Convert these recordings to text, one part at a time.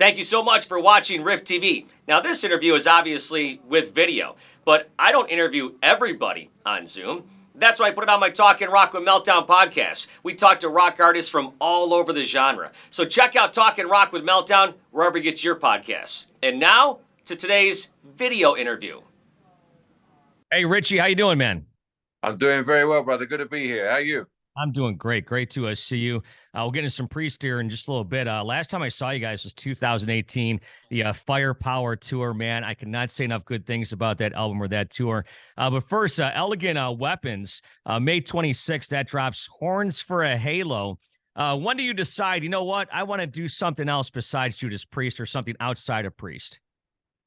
Thank you so much for watching Riff TV. Now, this interview is obviously with video, but I don't interview everybody on Zoom. That's why I put it on my Talkin Rock with Meltdown podcast. We talk to rock artists from all over the genre. So check out Talkin Rock with Meltdown wherever you get your podcasts. And now to today's video interview. Hey, Richie, how you doing, man? I'm doing very well, brother. Good to be here. How are you? I'm doing great. Great to see you. We'll get into some Priest here in just a little bit. Last time I saw you guys was 2018, the Firepower Tour, man. I cannot say enough good things about that album or that tour. But first, Elegant Weapons, May 26th, that drops Horns for a Halo. When do you decide, you know what, I want to do something else besides Judas Priest or something outside of Priest?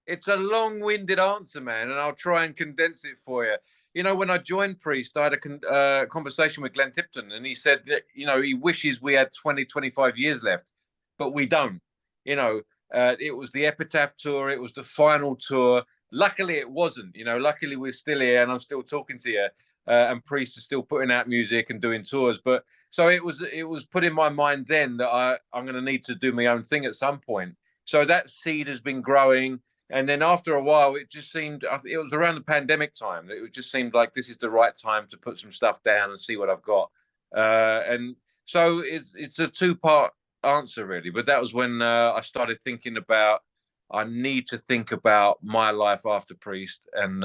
It's a long-winded answer, man, and I'll try and condense it for you. You know, when I joined Priest, I had a conversation with Glenn Tipton, and he said that, you know, he wishes we had 20, 25 years left, but we don't. You know, it was the Epitaph tour. It was the final tour. Luckily, it wasn't. You know, luckily, we're still here, and I'm still talking to you, and Priest is still putting out music and doing tours. But so it was put in my mind then that I'm going to need to do my own thing at some point. So that seed has been growing. And then after a while, it just seemed, it was around the pandemic time, it just seemed like this is the right time to put some stuff down and see what I've got. And so it's a two-part answer, really. But that was when I started thinking about, I need to think about my life after Priest and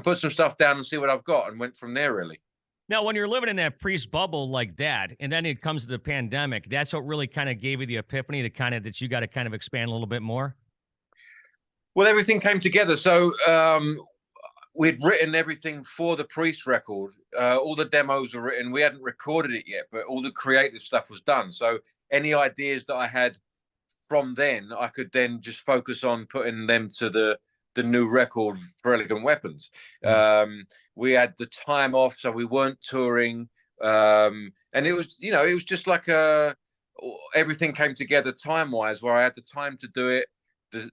put some stuff down and see what I've got, and went from there, really. Now, when you're living in that Priest bubble like that, and then it comes to the pandemic, that's what really kind of gave you the epiphany that you got to kind of expand a little bit more? Well, everything came together. So we'd written everything for the Priest record. All the demos were written. We hadn't recorded it yet, but all the creative stuff was done. So any ideas that I had from then, I could then just focus on putting them to the new record for Elegant Weapons. We had the time off, so we weren't touring. And it was, you know, it was just like everything came together time-wise, where I had the time to do it.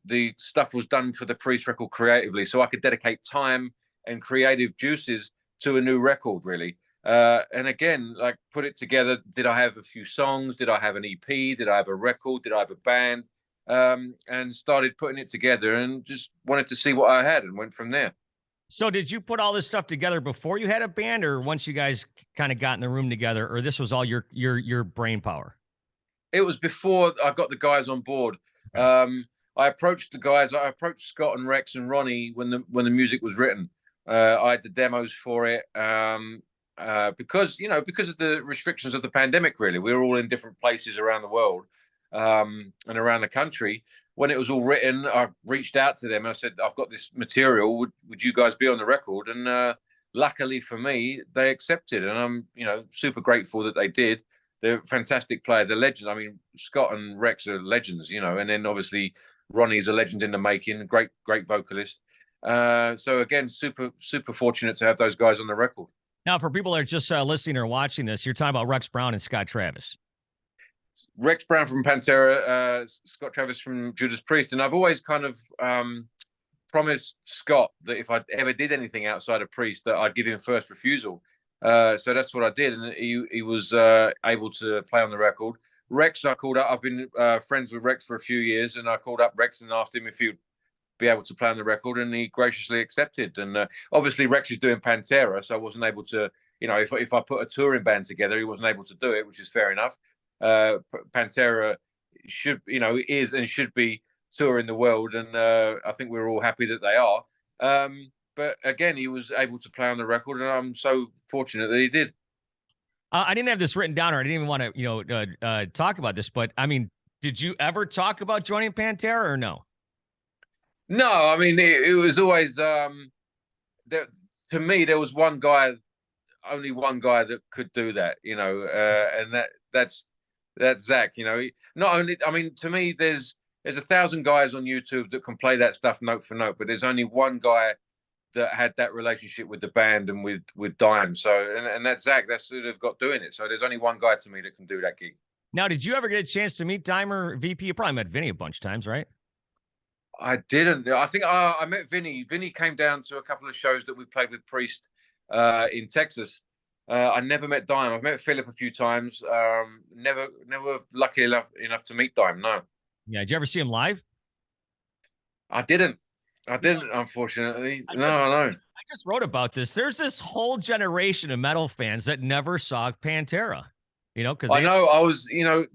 The stuff was done for the Priest record creatively, so I could dedicate time and creative juices to a new record, really. And again, like, put it together. Did I have a few songs? Did I have an EP? Did I have a record? Did I have a band? And started putting it together and just wanted to see what I had and went from there. So did you put all this stuff together before you had a band, or once you guys kind of got in the room together, or this was all your brain power? It was before I got the guys on board. Okay. I approached the guys. I approached Scott and Rex and Ronnie when the music was written. I had the demos for it because of the restrictions of the pandemic. Really, we were all in different places around the world and around the country. When it was all written, I reached out to them and I said, "I've got this material. Would you guys be on the record?" And luckily for me, they accepted, and I'm super grateful that they did. They're fantastic players. They're legends. I mean, Scott and Rex are legends, and then obviously Ronnie's a legend in the making. Great vocalist. So again, super fortunate to have those guys on the record. Now, for people that are just listening or watching this, you're talking about Rex Brown and Scott Travis. Rex Brown from Pantera, Scott Travis from Judas Priest. And I've always kind of promised Scott that if I ever did anything outside of Priest, that I'd give him first refusal. So that's what I did, and he was able to play on the record. Rex, I called up. I've been friends with Rex for a few years, and I called up Rex and asked him if he'd be able to play on the record, and he graciously accepted. And obviously, Rex is doing Pantera, so I wasn't able to. If I put a touring band together, he wasn't able to do it, which is fair enough. Pantera is and should be touring the world, and I think we're all happy that they are. But again, he was able to play on the record, and I'm so fortunate that he did. I didn't have this written down, or I didn't even want to, talk about this. But I mean, did you ever talk about joining Pantera or no? No, I mean, it was always to me there was only one guy that could do that, and that's Zakk. Not only, I mean, to me, there's 1,000 guys on YouTube that can play that stuff note for note, but there's only one guy that had that relationship with the band and with Dime. So, and that's Zakk. That's who they've got doing it. So there's only one guy to me that can do that gig. Now, did you ever get a chance to meet Dime or VP? You probably met Vinny a bunch of times, right? I didn't. I think I met Vinny. Vinny came down to a couple of shows that we played with Priest in Texas. I never met Dime. I've met Philip a few times. Never lucky enough to meet Dime. No. Yeah. Did you ever see him live? I didn't. I You know, didn't, unfortunately. I No, just no. I just wrote about this. There's this whole generation of metal fans that never saw Pantera. You know, because I they know. I was,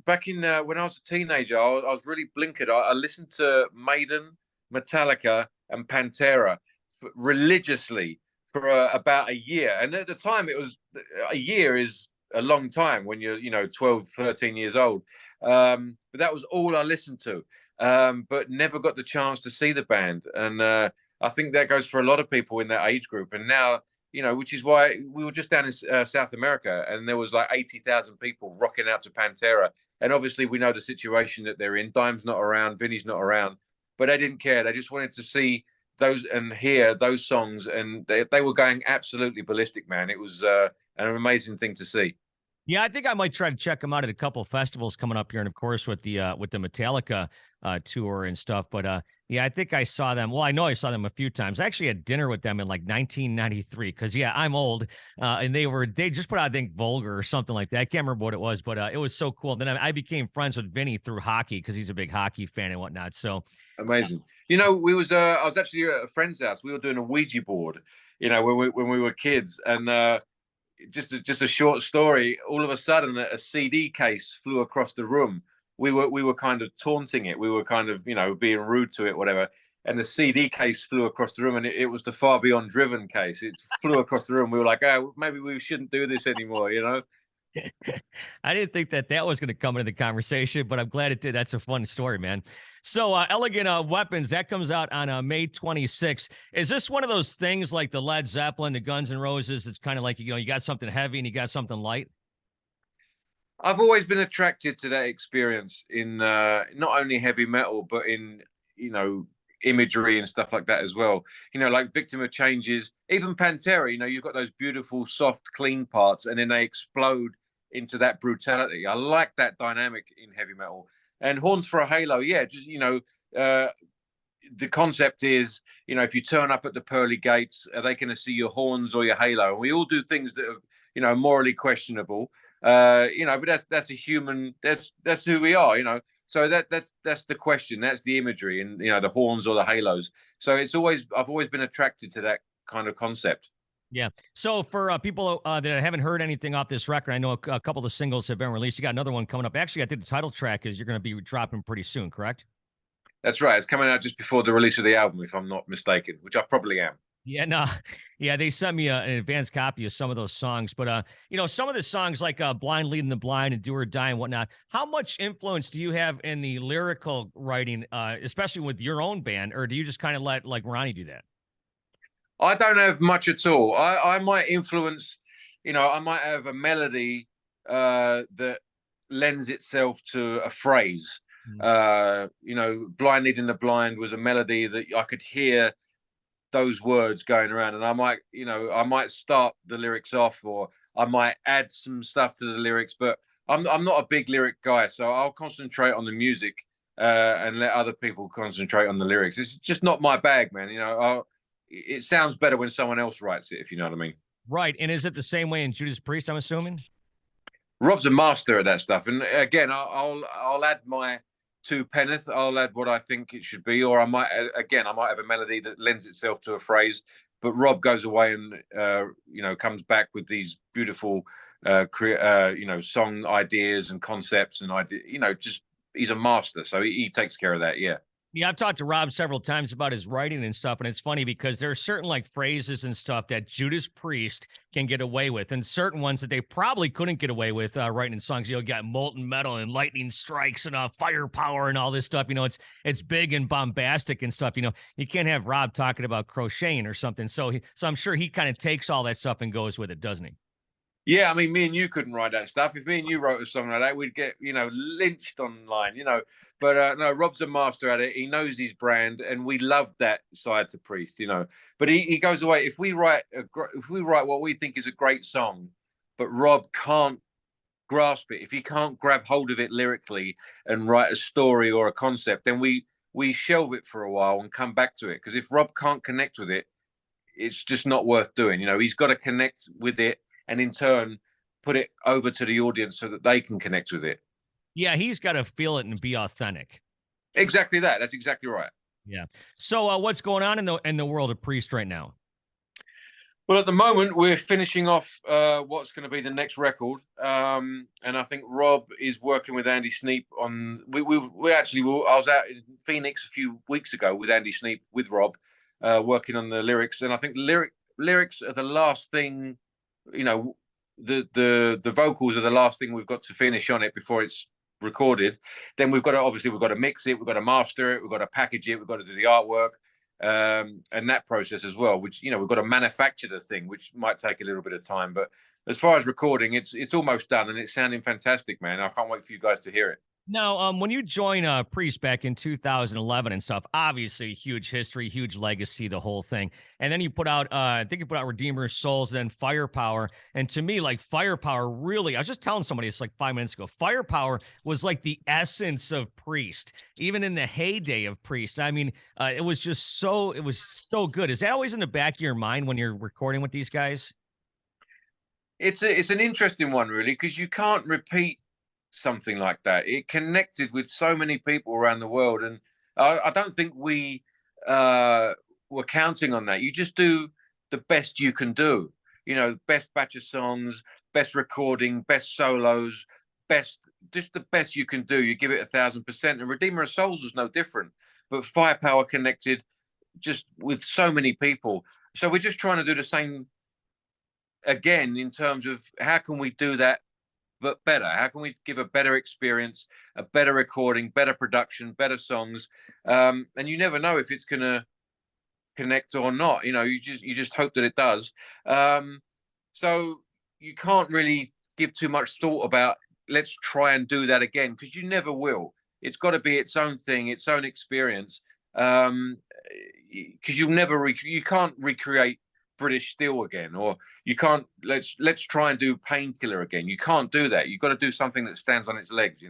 back in when I was a teenager, I was really blinkered. I listened to Maiden, Metallica, and Pantera religiously for about a year. And at the time, it was a year is a long time when you're, 12, 13 years old. But that was all I listened to. But never got the chance to see the band. And I think that goes for a lot of people in that age group. And now, which is why we were just down in South America, and there was like 80,000 people rocking out to Pantera. And obviously, we know the situation that they're in. Dime's not around, Vinny's not around, but they didn't care. They just wanted to see those and hear those songs, and they were going absolutely ballistic, man. It was an amazing thing to see. Yeah, I think I might try to check them out at a couple of festivals coming up here, and of course with the Metallica tour and stuff. But yeah, I think I saw them. Well, I know I saw them a few times. I actually had dinner with them in like 1993 because yeah, I'm old, and they just put out I think Vulgar or something like that. I can't remember what it was, but it was so cool. Then I became friends with Vinny through hockey because he's a big hockey fan and whatnot. So Amazing. I was actually at a friend's house. We were doing a Ouija board, when we were kids, and just a short story. All of a sudden, a CD case flew across the room. We were kind of taunting it. We were kind of being rude to it, whatever. And the CD case flew across the room, and it was the Far Beyond Driven case. It flew across the room. We were like, oh, maybe we shouldn't do this anymore. I didn't think that was going to come into the conversation, but I'm glad it did. That's a fun story, man. So, Elegant Weapons, that comes out on May 26th. Is this one of those things like the Led Zeppelin, the Guns N' Roses? It's kind of like, you got something heavy and you got something light? I've always been attracted to that experience in not only heavy metal, but in you know imagery and stuff like that as well. Like Victim of Changes, even Pantera. You've got those beautiful, soft, clean parts, and then they explode into that brutality. I like that dynamic in heavy metal. And Horns for a Halo, yeah, just the concept is, if you turn up at the pearly gates, are they going to see your horns or your halo? And we all do things that are, morally questionable. But that's a human. That's who we are. So that's the question. That's the imagery, and the horns or the halos. So I've always been attracted to that kind of concept. Yeah. So for people that haven't heard anything off this record, I know a couple of the singles have been released. You got another one coming up. Actually, I think the title track is you're going to be dropping pretty soon, correct? That's right. It's coming out just before the release of the album, if I'm not mistaken, which I probably am. Yeah, no, yeah, they sent me an advanced copy of some of those songs, but some of the songs like "Blind Leading the Blind" and "Do or Die" and whatnot. How much influence do you have in the lyrical writing, especially with your own band, or do you just kind of let like Ronnie do that? I don't have much at all. I might influence, I might have a melody that lends itself to a phrase. Blind Leading the Blind was a melody that I could hear those words going around, and I might start the lyrics off, or I might add some stuff to the lyrics, but I'm not a big lyric guy, so I'll concentrate on the music and let other people concentrate on the lyrics. It's just not my bag, man. It sounds better when someone else writes it, if you know what I mean. Right. And is it the same way in Judas Priest, I'm assuming? Rob's a master at that stuff, and again, I'll add my two penneth. I'll add what I think it should be, or I might have a melody that lends itself to a phrase. But Rob goes away and comes back with these beautiful, song ideas and concepts and just he's a master. So he takes care of that. Yeah. Yeah, I've talked to Rob several times about his writing and stuff, and it's funny because there are certain like phrases and stuff that Judas Priest can get away with, and certain ones that they probably couldn't get away with writing in songs. You got molten metal and lightning strikes and firepower and all this stuff. It's big and bombastic and stuff. You can't have Rob talking about crocheting or something. So I'm sure he kind of takes all that stuff and goes with it, doesn't he? Yeah, I mean, me and you couldn't write that stuff. If me and you wrote a song like that, we'd get, lynched online. But no, Rob's a master at it. He knows his brand, and we love that side to Priest. But he goes away. If we write what we think is a great song, but Rob can't grasp it, if he can't grab hold of it lyrically and write a story or a concept, then we shelve it for a while and come back to it. Because if Rob can't connect with it, it's just not worth doing. He's got to connect with it, and in turn put it over to the audience so that they can connect with it. Yeah, he's got to feel it and be authentic. Exactly that. That's exactly right. Yeah. So what's going on in the world of Priest right now? Well, at the moment, we're finishing off what's going to be the next record, and I think Rob is working with Andy Sneap on. We actually I was out in Phoenix a few weeks ago with Andy Sneap with Rob, working on the lyrics, and I think the lyrics are the last thing. You know, the vocals are the last thing we've got to finish on it before it's recorded. Then we've got to mix it, we've got to master it, we've got to package it, we've got to do the artwork, and that process as well, which we've got to manufacture the thing, which might take a little bit of time. But as far as recording, it's almost done, and it's sounding fantastic, man. I can't wait for you guys to hear it. Now, when you join Priest back in 2011 and stuff, obviously huge history, huge legacy, the whole thing. And then you put out, I think you put out Redeemer's Souls, then Firepower. And to me, like Firepower, really, I was just telling somebody it's like 5 minutes ago. Firepower was like the essence of Priest, even in the heyday of Priest. I mean, it was so good. Is that always in the back of your mind when you're recording with these guys? It's an interesting one, really, because you can't repeat something like that. It connected with so many people around the world, and I don't think we were counting on that. You just do the best you can do. Best batch of songs, best recording, best solos, just the best you can do. You give it 1,000%. And Redeemer of Souls was no different. But Firepower connected just with so many people. So we're just trying to do the same again in terms of how can we do that but better? How can we give a better experience, a better recording, better production, better songs? And you never know if it's going to connect or not. You just hope that it does. So you can't really give too much thought about let's try and do that again, because you never will. It's got to be its own thing, its own experience. Because you can't recreate British Steel again, or you can't let's try and do Painkiller again. You can't do that. You've got to do something that stands on its legs.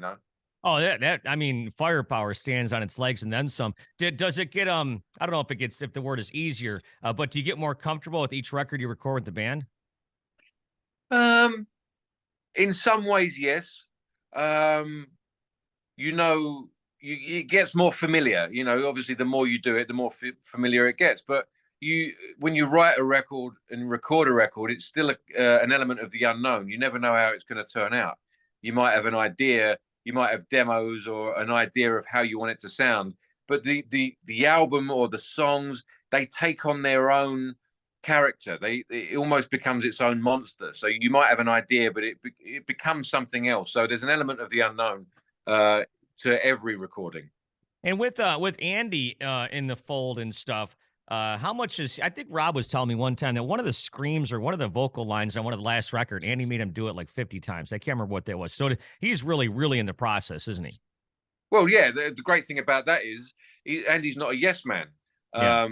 Oh, that I mean, Firepower stands on its legs and then some. Does it get I don't know if the word is easier, but do you get more comfortable with each record you record with the band? In some ways, yes. It gets more familiar. Obviously, the more you do it, the more familiar it gets. But when you write a record and record a record, it's still an element of the unknown. You never know how it's going to turn out. You might have an idea, you might have demos or an idea of how you want it to sound, but the album or the songs, they take on their own character. It almost becomes its own monster. So you might have an idea, but it becomes something else. So there's an element of the unknown to every recording. And with Andy in the fold and stuff, how much I think Rob was telling me one time that one of the screams or one of the vocal lines on one of the last record, Andy made him do it like 50 times. I can't remember what that was. So he's really, really in the process, isn't he? Well, yeah. The great thing about that is Andy's not a yes man. Yeah.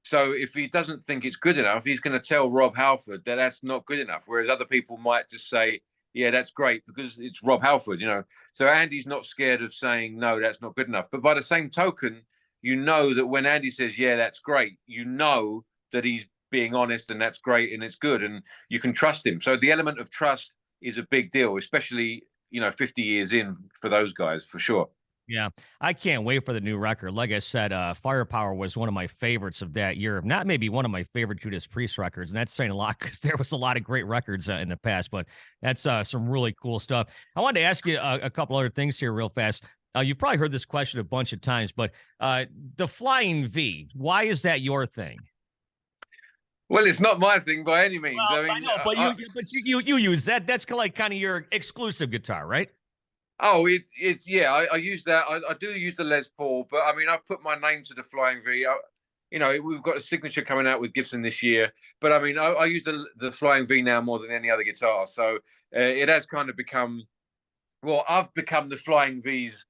So if he doesn't think it's good enough, he's going to tell Rob Halford that that's not good enough. Whereas other people might just say, yeah, that's great because it's Rob Halford, So Andy's not scared of saying, no, that's not good enough. But by the same token, that when Andy says, yeah, that's great, that he's being honest and that's great and it's good and you can trust him. So the element of trust is a big deal, especially, 50 years in for those guys, for sure. Yeah, I can't wait for the new record. Like I said, Firepower was one of my favorites of that year. Not maybe one of my favorite Judas Priest records, and that's saying a lot because there was a lot of great records in the past. But that's some really cool stuff. I wanted to ask you a couple other things here real fast. You've probably heard this question a bunch of times, but the Flying V, why is that your thing? Well, it's not my thing by any means. Well, I know, but you use that. That's like kind of your exclusive guitar, right? Oh, it's yeah. I use that. I do use the Les Paul, but I mean, I've put my name to the Flying V. We've got a signature coming out with Gibson this year, but I mean, I use the Flying V now more than any other guitar. So it has kind of become. Well, I've become the Flying V's,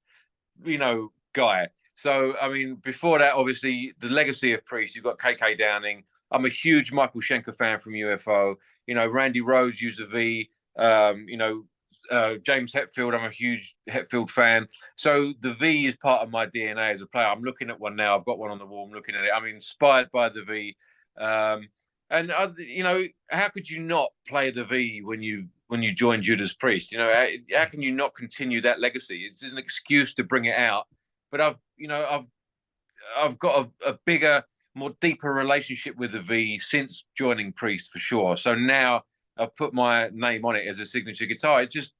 guy. So I mean, before that, obviously, the legacy of Priest. You've got KK Downing. I'm a huge Michael Schenker fan from UFO. Randy Rhoads used a V. James Hetfield, I'm a huge Hetfield fan. So the V is part of my DNA as a player. I'm looking at one now. I've got one on the wall. I'm looking at it. I'm inspired by the V. How could you not play the V when you join Judas Priest? How can you not continue that legacy? It's an excuse to bring it out. But I've I've got a bigger, more deeper relationship with the V since joining Priest for sure. So now I've put my name on it as a signature guitar. It's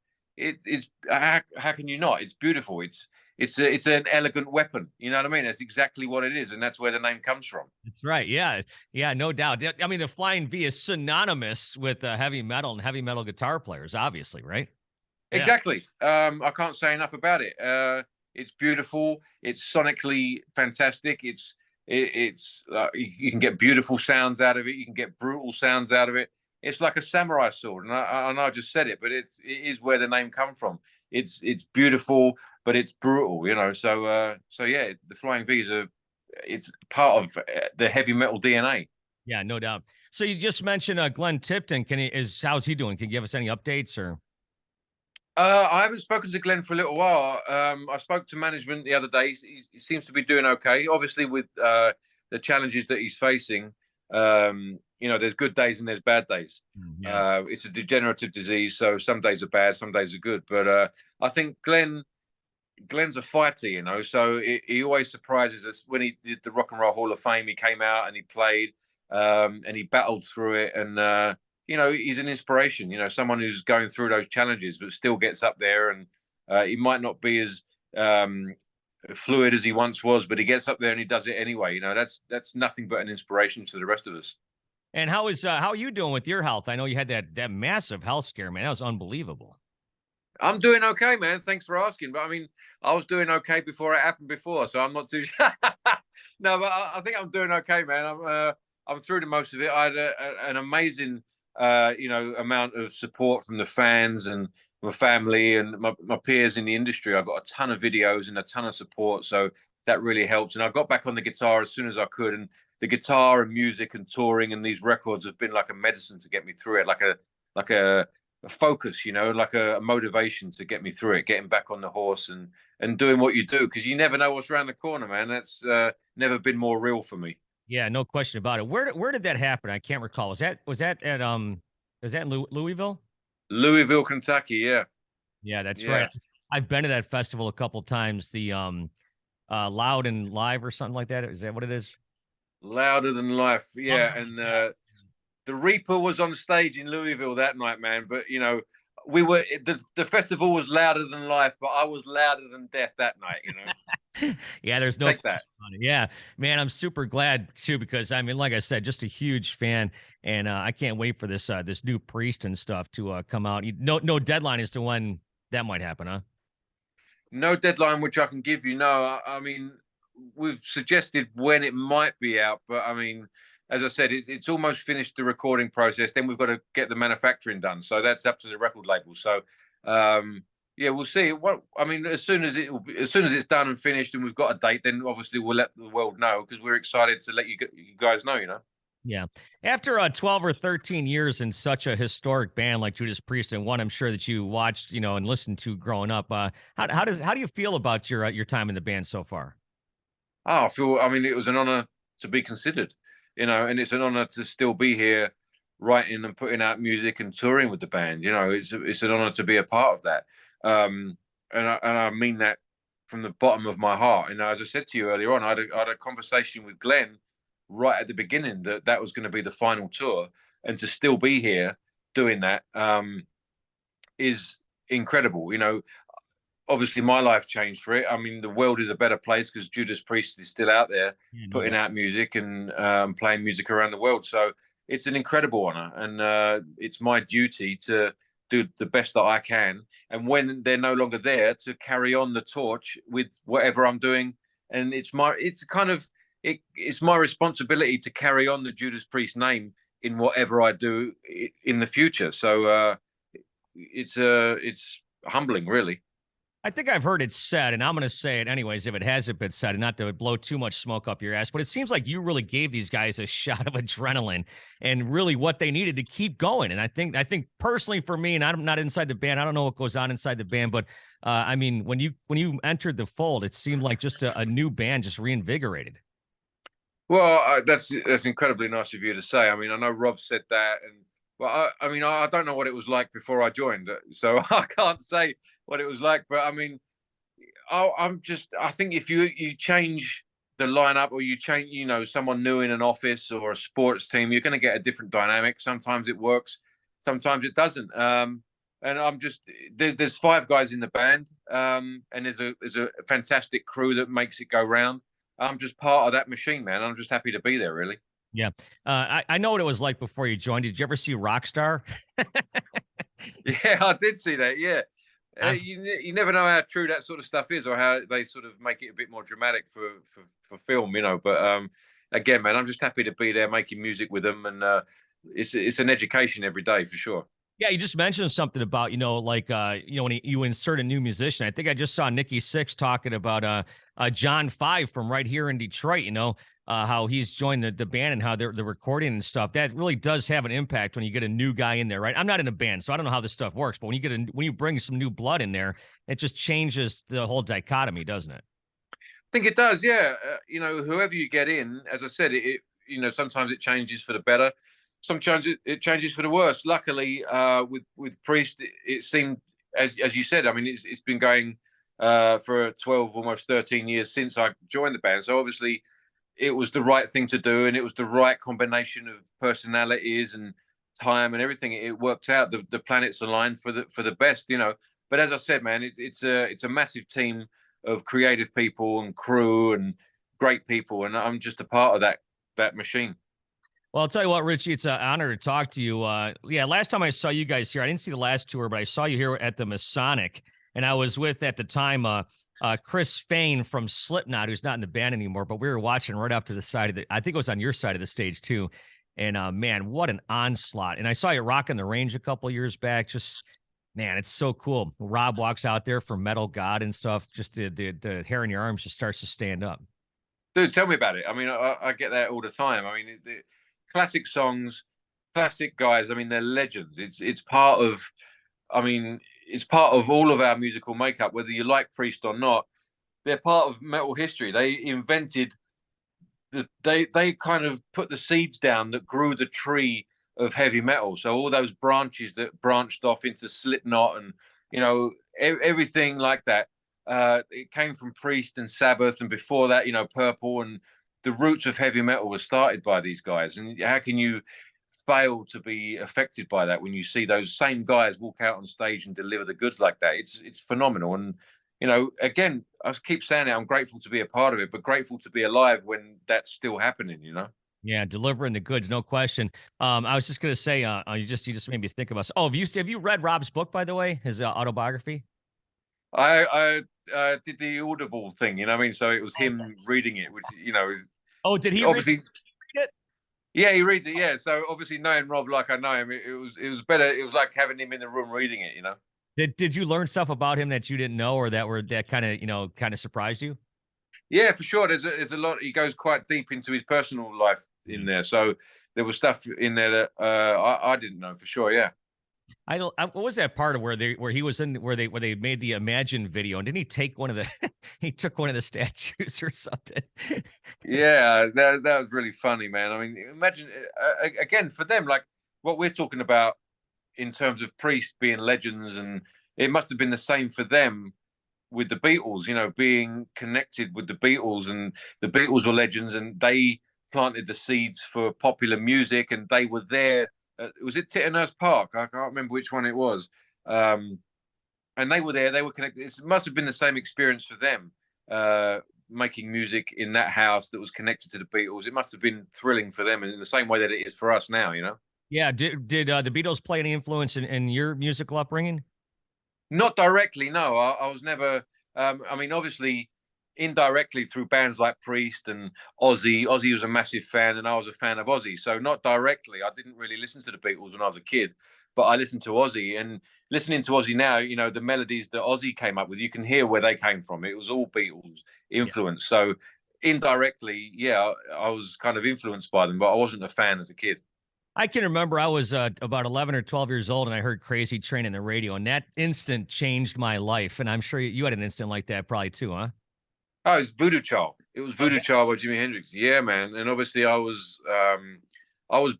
how can you not? It's beautiful. It's an elegant weapon. You know what I mean? That's exactly what it is, and that's where the name comes from. That's right. Yeah. Yeah, no doubt. I mean, the Flying V is synonymous with heavy metal and heavy metal guitar players, obviously, right? Yeah. Exactly. I can't say enough about it. It's beautiful. It's sonically fantastic. It's you can get beautiful sounds out of it. You can get brutal sounds out of it. It's like a samurai sword, and I know I just said it, but it is where the name comes from. It's beautiful, but it's brutal, you know. So yeah, the Flying V it's part of the heavy metal DNA. Yeah, no doubt. So you just mentioned Glenn Tipton. How's he doing? Can you give us any updates or? I haven't spoken to Glenn for a little while. I spoke to management the other day. He seems to be doing okay. Obviously, with the challenges that he's facing, there's good days and there's bad days. Yeah. It's a degenerative disease, so some days are bad, some days are good. But I think Glenn's a fighter, so he always surprises us. When he did the Rock and Roll Hall of Fame, he came out and he played, and he battled through it. And he's an inspiration, someone who's going through those challenges, but still gets up there. And he might not be as fluid as he once was, but he gets up there and he does it anyway. That's nothing but an inspiration to the rest of us. And how are you doing with your health? I know you had that massive health scare, man. That was unbelievable. I'm doing okay, man. Thanks for asking. But I mean, I was doing okay before it happened before, so I'm not too. No, but I think I'm doing okay, man. I'm through to most of it. I had an amazing, amount of support from the fans and my family and my peers in the industry. I got a ton of videos and a ton of support, so that really helps. And I got back on the guitar as soon as I could. And the guitar and music and touring and these records have been like a medicine to get me through it, like a focus, like a motivation to get me through it, getting back on the horse and doing what you do, because you never know what's around the corner, man. That's never been more real for me. Yeah, no question about it. Where did that happen? I can't recall. Was that at was that in Louisville? Louisville, Kentucky. Yeah. Yeah, that's Yeah. right. I've been to that festival a couple times. The Loud and Live or something like that. Is that what it is? Louder Than Life. Yeah. And the Reaper was on stage in Louisville that night, man. But we were the festival was louder than life, but I was louder than death that night. Yeah, there's no Take that. on it. Yeah, man, I'm super glad too, because I mean, like I said, just a huge fan, and I can't wait for this new Priest and stuff to come out. No deadline as to when that might happen, huh? No deadline which I can give you. No, I mean, we've suggested when it might be out, but I mean, as I said, it's almost finished the recording process. Then we've got to get the manufacturing done, so that's up to the record label. So, yeah, we'll see. As soon as it's done and finished, and we've got a date, then obviously we'll let the world know, because we're excited to let you guys know. Yeah. After 12 or 13 years in such a historic band like Judas Priest, and one I'm sure that you watched, and listened to growing up, how do you feel about your time in the band so far? Oh, I mean, it was an honor to be considered, and it's an honor to still be here writing and putting out music and touring with the band. It's an honor to be a part of that. And I mean that from the bottom of my heart. And as I said to you earlier on, I had a conversation with Glenn right at the beginning that was going to be the final tour, and to still be here doing that is incredible. Obviously my life changed for it. I mean, the world is a better place because Judas Priest is still out there putting out music and playing music around the world. So it's an incredible honor, and it's my duty to do the best that I can. And when they're no longer there, to carry on the torch with whatever I'm doing. And it's my responsibility to carry on the Judas Priest name in whatever I do in the future. So it's humbling, really. I think I've heard it said, and I'm going to say it anyways if it hasn't been said, and not to blow too much smoke up your ass, but it seems like you really gave these guys a shot of adrenaline and really what they needed to keep going. And I think personally for me, and I'm not inside the band, I don't know what goes on inside the band, but I mean, when you entered the fold, it seemed like just a new band, just reinvigorated. Well, that's incredibly nice of you to say. I mean, I know Rob said that, and well, I mean, I don't know what it was like before I joined, so I can't say what it was like. But I mean, I think if you change the lineup, or you change, someone new in an office or a sports team, you're going to get a different dynamic. Sometimes it works, sometimes it doesn't. And I'm just there's 5 guys in the band, and there's a fantastic crew that makes it go round. I'm just part of that machine, man. I'm just happy to be there, really. Yeah. I know what it was like before you joined. Did you ever see Rockstar? Yeah, I did see that. Yeah. I'm You never know how true that sort of stuff is, or how they sort of make it a bit more dramatic for film, But again, man, I'm just happy to be there making music with them, and it's an education every day for sure. Yeah, you just mentioned something about, like, when you insert a new musician. I think I just saw Nikki Sixx talking about John Five from right here in Detroit, how he's joined the band and how they're the recording and stuff. That really does have an impact when you get a new guy in there, right? I'm not in a band, so I don't know how this stuff works, but when you bring some new blood in there, it just changes the whole dichotomy, doesn't it? I think it does, yeah. Whoever you get in, as I said, sometimes it changes for the better, sometimes it changes for the worse. Luckily, with Priest, it seemed, as you said, I mean, it's been going for 12, almost 13 years since I joined the band. So obviously, it was the right thing to do, and it was the right combination of personalities and time and everything. It worked out. The planets aligned for the best, But as I said, man, it's a massive team of creative people and crew and great people, and I'm just a part of that machine. Well, I'll tell you what, Richie, it's an honor to talk to you. Yeah, last time I saw you guys here, I didn't see the last tour, but I saw you here at the Masonic, and I was with at the time Chris Fain from Slipknot, who's not in the band anymore, but we were watching right off to the side of I think it was on your side of the stage too. And man, what an onslaught! And I saw you rocking the range a couple years back. Just man, it's so cool. Rob walks out there for Metal God and stuff. Just the hair in your arms just starts to stand up. Dude, tell me about it. I mean, I get that all the time. I mean, the classic songs, classic guys. I mean, they're legends. It's part of. I mean, it's part of all of our musical makeup, whether you like Priest or not. They're part of metal history. They invented they kind of put the seeds down that grew the tree of heavy metal. So all those branches that branched off into Slipknot and everything like that. It came from Priest and Sabbath, and before that, Purple, and the roots of heavy metal were started by these guys. And how can you fail to be affected by that when you see those same guys walk out on stage and deliver the goods like that? It's phenomenal. And again, I keep saying it, I'm grateful to be a part of it, but grateful to be alive when that's still happening. Yeah, delivering the goods, no question. I was just gonna say, you just made me think of us. Oh, have you read Rob's book, by the way, his autobiography? I did the Audible thing, I mean, so it was him reading it, which is Oh, did he obviously read it? yeah, he reads it, yeah. So obviously knowing Rob like I know him, it was better. It was like having him in the room reading it. Did you learn stuff about him that you didn't know, or that kind of surprised you? Yeah, for sure. There's a lot. He goes quite deep into his personal life in there. So there was stuff in there that I didn't know for sure. Yeah. What was that part of where he was in where they made the Imagine video, and didn't he take one of the he took one of the statues or something? Yeah, that was really funny, man. I mean, imagine again for them, like what we're talking about in terms of Priest being legends, and it must have been the same for them with the Beatles, being connected with the Beatles, and the Beatles were legends, and they planted the seeds for popular music, and they were there. Was it Tittenhurst Park? I can't remember which one it was. And they were there. They were connected. It must have been the same experience for them, making music in that house that was connected to the Beatles. It must have been thrilling for them, in the same way that it is for us now. Yeah. Did the Beatles play any influence in your musical upbringing? Not directly, no. I was never. I mean, obviously, indirectly through bands like Priest and Ozzy. Ozzy was a massive fan, and I was a fan of Ozzy. So not directly. I didn't really listen to the Beatles when I was a kid, but I listened to Ozzy. And listening to Ozzy now, the melodies that Ozzy came up with, you can hear where they came from. It was all Beatles influence. Yeah. So indirectly, yeah, I was kind of influenced by them, but I wasn't a fan as a kid. I can remember I was about 11 or 12 years old, and I heard Crazy Train in the radio, and that instant changed my life. And I'm sure you had an instant like that probably too, huh? Oh, it's Voodoo Child. It was Voodoo Child by Jimi Hendrix. Yeah, man. And obviously I was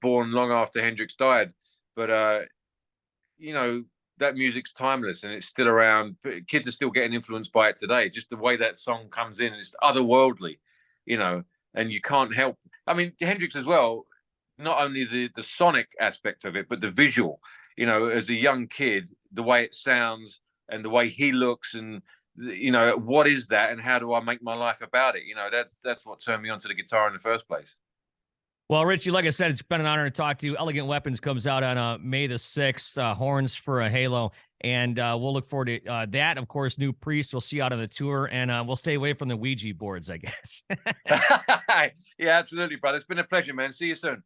born long after Hendrix died. But that music's timeless and it's still around. Kids are still getting influenced by it today. Just the way that song comes in, it's otherworldly, you know, and you can't help. I mean, Hendrix as well, not only the sonic aspect of it, but the visual, you know, as a young kid, the way it sounds and the way he looks, and you know, what is that and how do I make my life about it? You know, that's what turned me onto the guitar in the first place. Well, Richie, like I said, it's been an honor to talk to you. Elegant Weapons comes out on May the 6th, Horns for a Halo. And we'll look forward to that. Of course, new Priest we'll see out on the tour. And we'll stay away from the Ouija boards, I guess. Yeah, absolutely, brother. It's been a pleasure, man. See you soon.